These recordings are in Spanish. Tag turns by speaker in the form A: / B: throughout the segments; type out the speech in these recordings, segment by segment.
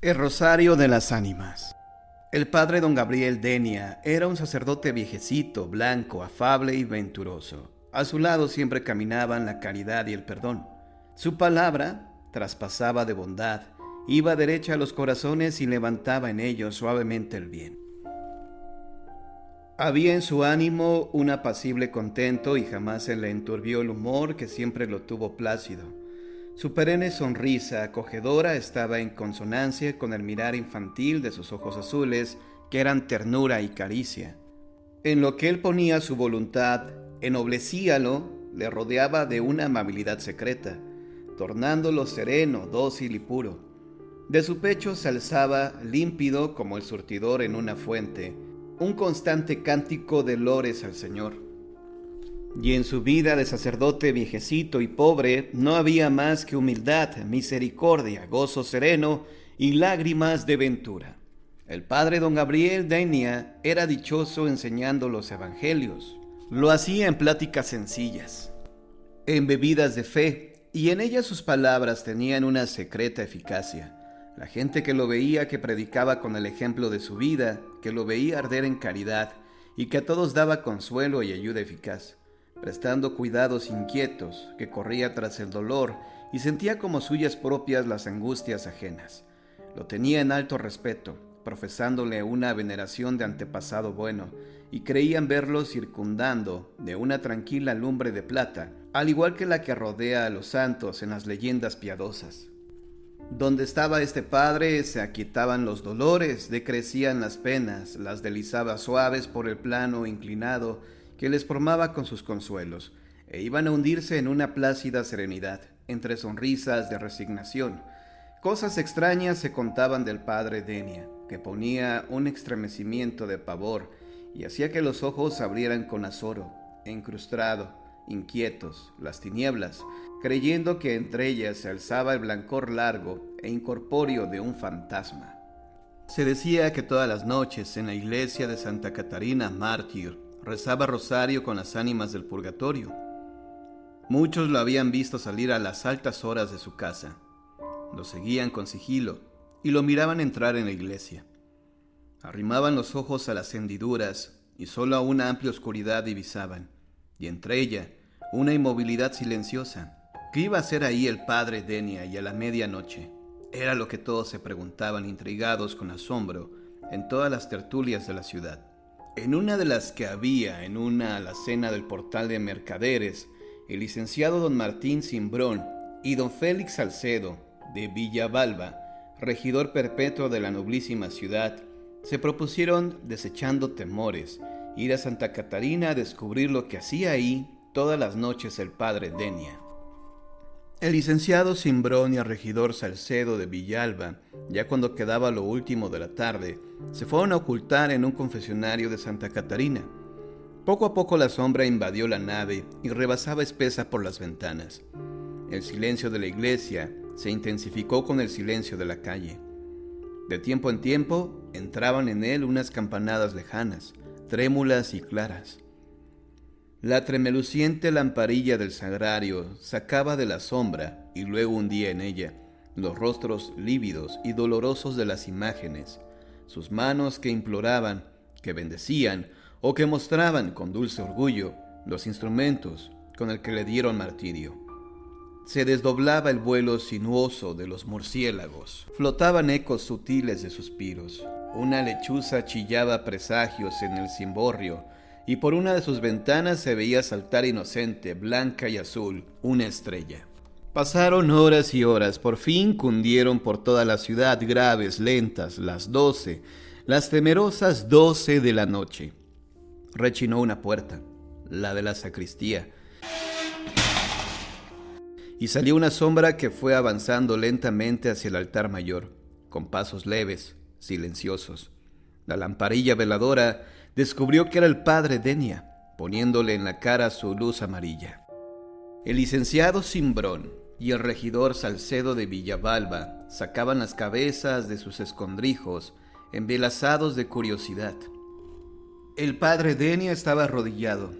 A: El Rosario de las Ánimas. El padre don Gabriel Denia era un sacerdote viejecito, blanco, afable y venturoso. A su lado siempre caminaban la caridad y el perdón. Su palabra traspasaba de bondad, iba derecha a los corazones y levantaba en ellos suavemente el bien. Había en su ánimo un apacible contento y jamás se le enturbió el humor que siempre lo tuvo plácido. Su perenne sonrisa acogedora estaba en consonancia con el mirar infantil de sus ojos azules, que eran ternura y caricia. En lo que él ponía su voluntad, ennoblecíalo, le rodeaba de una amabilidad secreta, tornándolo sereno, dócil y puro. De su pecho se alzaba, límpido como el surtidor en una fuente, un constante cántico de lores al Señor. Y en su vida de sacerdote viejecito y pobre no había más que humildad, misericordia, gozo sereno y lágrimas de ventura. El padre don Gabriel Denia era dichoso enseñando los evangelios. Lo hacía en pláticas sencillas, embebidas de fe, y en ellas sus palabras tenían una secreta eficacia. La gente que lo veía, que predicaba con el ejemplo de su vida, que lo veía arder en caridad y que a todos daba consuelo y ayuda eficaz, prestando cuidados inquietos, que corría tras el dolor y sentía como suyas propias las angustias ajenas. Lo tenía en alto respeto, profesándole una veneración de antepasado bueno, y creían verlo circundando de una tranquila lumbre de plata, al igual que la que rodea a los santos en las leyendas piadosas. Donde estaba este padre se aquietaban los dolores, decrecían las penas, las deslizaba suaves por el plano inclinado que les formaba con sus consuelos, e iban a hundirse en una plácida serenidad, entre sonrisas de resignación. Cosas extrañas se contaban del padre Denia, que ponía un estremecimiento de pavor y hacía que los ojos se abrieran con azoro, encrustado, inquietos, las tinieblas, creyendo que entre ellas se alzaba el blancor largo e incorpóreo de un fantasma. Se decía que todas las noches en la iglesia de Santa Catarina Mártir rezaba rosario con las ánimas del purgatorio. Muchos lo habían visto salir a las altas horas de su casa. Lo seguían con sigilo y lo miraban entrar en la iglesia. Arrimaban los ojos a las hendiduras y solo a una amplia oscuridad divisaban, y entre ella una inmovilidad silenciosa. ¿Qué iba a hacer ahí el padre Denia y a la medianoche? Era lo que todos se preguntaban intrigados con asombro en todas las tertulias de la ciudad. En una de las que había en una alacena del portal de mercaderes, el licenciado don Martín Cimbrón y don Félix Salcedo de Villabalba, regidor perpetuo de la noblísima ciudad, se propusieron, desechando temores, ir a Santa Catarina a descubrir lo que hacía ahí todas las noches el padre Denia. El licenciado Cimbrón y el regidor Salcedo de Villalba, ya cuando quedaba lo último de la tarde, se fueron a ocultar en un confesionario de Santa Catarina. Poco a poco la sombra invadió la nave y rebasaba espesa por las ventanas. El silencio de la iglesia se intensificó con el silencio de la calle. De tiempo en tiempo entraban en él unas campanadas lejanas, trémulas y claras. La tremeluciente lamparilla del sagrario sacaba de la sombra y luego hundía en ella los rostros lívidos y dolorosos de las imágenes, sus manos que imploraban, que bendecían o que mostraban con dulce orgullo los instrumentos con el que le dieron martirio. Se desdoblaba el vuelo sinuoso de los murciélagos, flotaban ecos sutiles de suspiros, una lechuza chillaba presagios en el cimborrio, y por una de sus ventanas se veía saltar inocente, blanca y azul, una estrella. Pasaron horas y horas, por fin cundieron por toda la ciudad graves, lentas, las 12, las temerosas 12 de la noche. Rechinó una puerta, la de la sacristía, y salió una sombra que fue avanzando lentamente hacia el altar mayor, con pasos leves, silenciosos. La lamparilla veladora descubrió que era el padre Denia, poniéndole en la cara su luz amarilla. El licenciado Cimbrón y el regidor Salcedo de Villabalba sacaban las cabezas de sus escondrijos, embelesados de curiosidad. El padre Denia estaba arrodillado.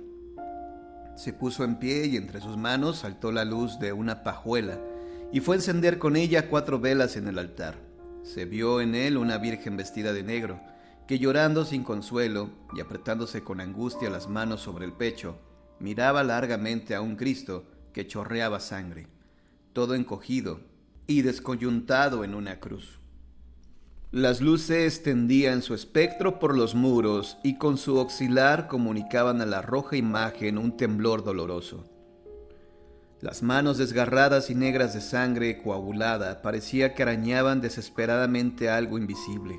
A: Se puso en pie y entre sus manos saltó la luz de una pajuela y fue a encender con ella 4 velas en el altar. se vio en él una virgen vestida de negro, que llorando sin consuelo y apretándose con angustia las manos sobre el pecho, miraba largamente a un Cristo que chorreaba sangre, todo encogido y descoyuntado en una cruz. Las luces tendían su espectro por los muros y con su oscilar comunicaban a la roja imagen un temblor doloroso. Las manos desgarradas y negras de sangre coagulada parecía que arañaban desesperadamente algo invisible.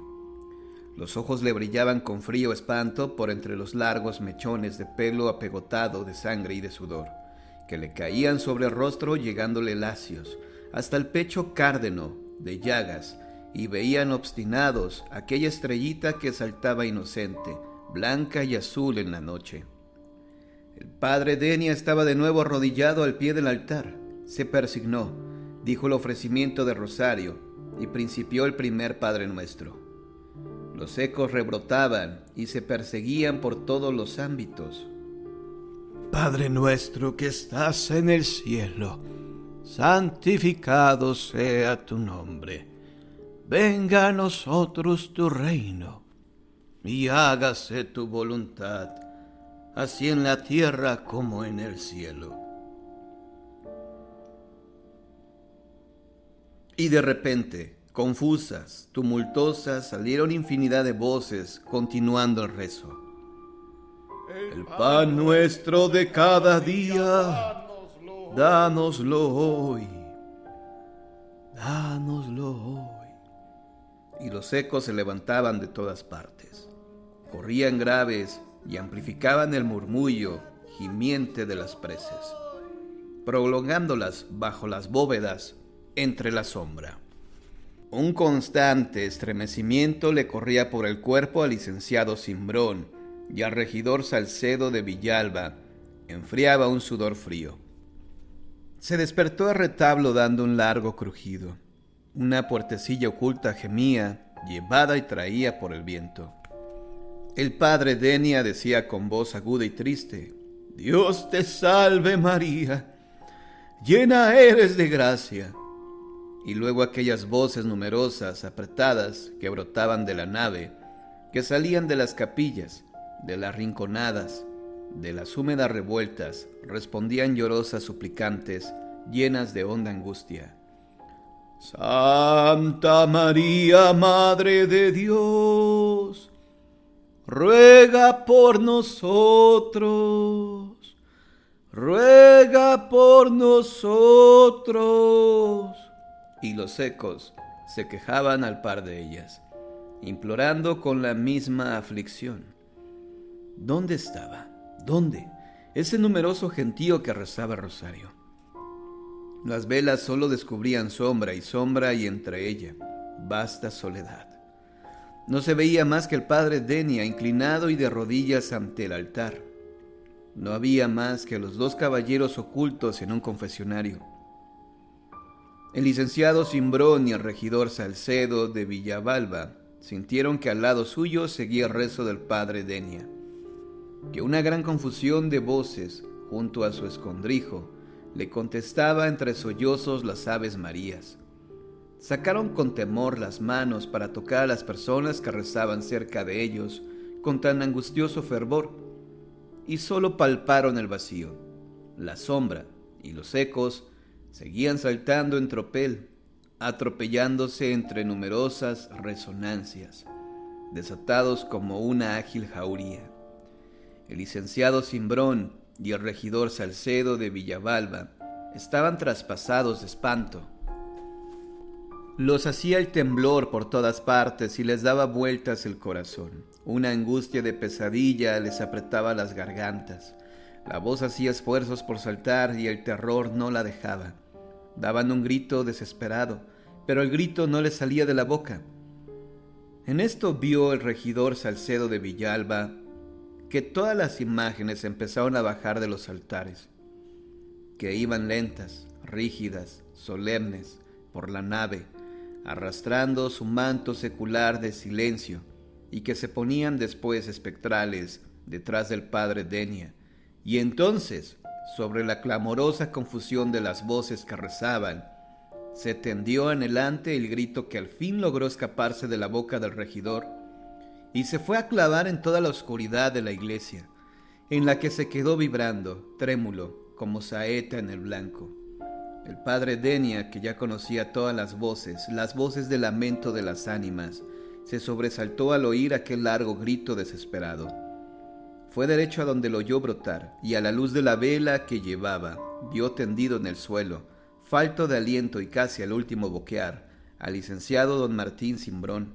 A: Los ojos le brillaban con frío espanto por entre los largos mechones de pelo apegotado de sangre y de sudor, que le caían sobre el rostro llegándole lacios, hasta el pecho cárdeno de llagas, y veían obstinados aquella estrellita que saltaba inocente, blanca y azul en la noche. El padre Denia estaba de nuevo arrodillado al pie del altar. Se persignó, dijo el ofrecimiento de rosario y principió el primer Padre Nuestro. Los ecos rebrotaban y se perseguían por todos los ámbitos.
B: Padre nuestro que estás en el cielo, santificado sea tu nombre. Venga a nosotros tu reino y hágase tu voluntad, así en la tierra como en el cielo.
A: Y de repente, confusas, tumultuosas, salieron infinidad de voces continuando el rezo.
B: El pan nuestro de cada día, dánoslo hoy. Dánoslo hoy.
A: Y los ecos se levantaban de todas partes. Corrían graves y amplificaban el murmullo gimiente de las preces, prolongándolas bajo las bóvedas entre la sombra. Un constante estremecimiento le corría por el cuerpo al licenciado Cimbrón y al regidor Salcedo de Villalba enfriaba un sudor frío. Se despertó el retablo dando un largo crujido. Una puertecilla oculta gemía, llevada y traída por el viento. El padre Denia decía con voz aguda y triste:
B: Dios te salve María, llena eres de gracia.
A: Y luego aquellas voces numerosas, apretadas, que brotaban de la nave, que salían de las capillas, de las rinconadas, de las húmedas revueltas, respondían llorosas suplicantes, llenas de honda angustia.
B: Santa María, Madre de Dios, ruega por nosotros, ruega por nosotros.
A: Y los ecos se quejaban al par de ellas, implorando con la misma aflicción. ¿Dónde estaba? ¿Dónde? Ese numeroso gentío que rezaba el rosario. Las velas solo descubrían sombra y entre ella, vasta soledad. No se veía más que el padre Denia inclinado y de rodillas ante el altar. No había más que los dos caballeros ocultos en un confesionario. El licenciado Cimbrón y el regidor Salcedo de Villalba sintieron que al lado suyo seguía el rezo del padre Denia, que una gran confusión de voces junto a su escondrijo le contestaba entre sollozos las Aves Marías. Sacaron con temor las manos para tocar a las personas que rezaban cerca de ellos con tan angustioso fervor, y solo palparon el vacío. La sombra y los ecos seguían saltando en tropel, atropellándose entre numerosas resonancias, desatados como una ágil jauría. El licenciado Cimbrón y el regidor Salcedo de Villalba estaban traspasados de espanto. Los hacía el temblor por todas partes y les daba vueltas el corazón. Una angustia de pesadilla les apretaba las gargantas. La voz hacía esfuerzos por saltar y el terror no la dejaba. Daban un grito desesperado, pero el grito no les salía de la boca. En esto vio el regidor Salcedo de Villalba que todas las imágenes empezaron a bajar de los altares, que iban lentas, rígidas, solemnes, por la nave, arrastrando su manto secular de silencio, y que se ponían después espectrales detrás del padre Denia, y entonces, sobre la clamorosa confusión de las voces que rezaban, Se tendió anhelante el grito que al fin logró escaparse de la boca del regidor y se fue a clavar en toda la oscuridad de la iglesia, en la que se quedó vibrando, trémulo, como saeta en el blanco. El padre Denia, que ya conocía todas las voces de lamento de las ánimas, se sobresaltó al oír aquel largo grito desesperado. Fue derecho a donde lo oyó brotar, y a la luz de la vela que llevaba, vio tendido en el suelo, falto de aliento y casi al último boquear, al licenciado don Martín Cimbrón.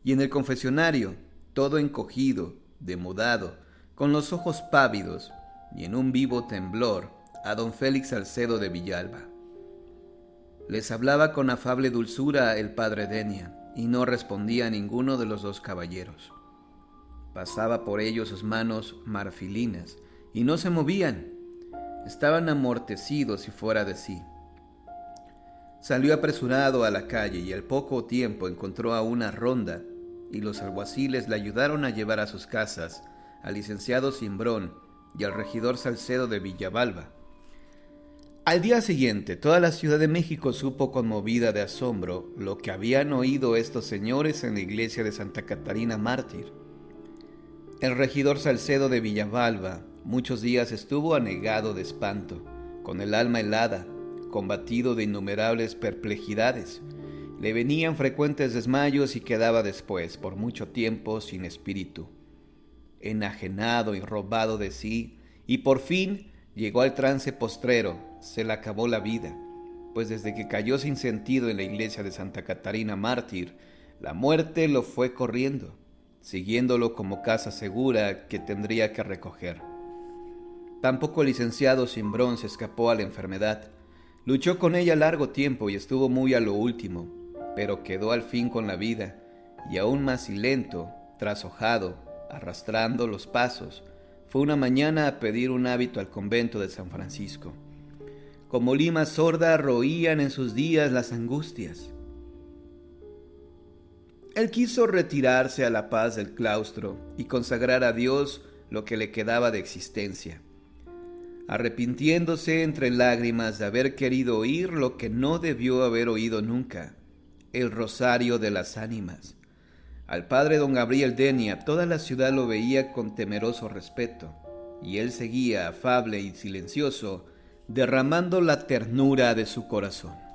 A: Y en el confesionario, todo encogido, demudado, con los ojos pávidos, y en un vivo temblor, a don Félix Salcedo de Villalba. Les hablaba con afable dulzura el padre Denia, y no respondía a ninguno de los dos caballeros. Pasaba por ellos sus manos marfilinas, y no se movían. Estaban amortecidos y fuera de sí. Salió apresurado a la calle y al poco tiempo encontró a una ronda, y los alguaciles le ayudaron a llevar a sus casas al licenciado Cimbrón y al regidor Salcedo de Villalba. Al día siguiente, toda la Ciudad de México supo conmovida de asombro lo que habían oído estos señores en la iglesia de Santa Catarina Mártir. El regidor Salcedo de Villalba muchos días estuvo anegado de espanto, con el alma helada, combatido de innumerables perplejidades. Le venían frecuentes desmayos y quedaba después, por mucho tiempo, sin espíritu, enajenado y robado de sí, y por fin llegó al trance postrero, se le acabó la vida, pues desde que cayó sin sentido en la iglesia de Santa Catarina Mártir, la muerte lo fue corriendo, siguiéndolo como casa segura que tendría que recoger. Tampoco el licenciado Cimbrón se escapó a la enfermedad. Luchó con ella largo tiempo y estuvo muy a lo último, pero quedó al fin con la vida, y aún más silento, trashojado, arrastrando los pasos, fue una mañana a pedir un hábito al convento de San Francisco. Como lima sorda roían en sus días las angustias. Él quiso retirarse a la paz del claustro y consagrar a Dios lo que le quedaba de existencia, arrepintiéndose entre lágrimas de haber querido oír lo que no debió haber oído nunca, el rosario de las ánimas. Al padre don Gabriel Denia toda la ciudad lo veía con temeroso respeto, y él seguía, afable y silencioso, derramando la ternura de su corazón.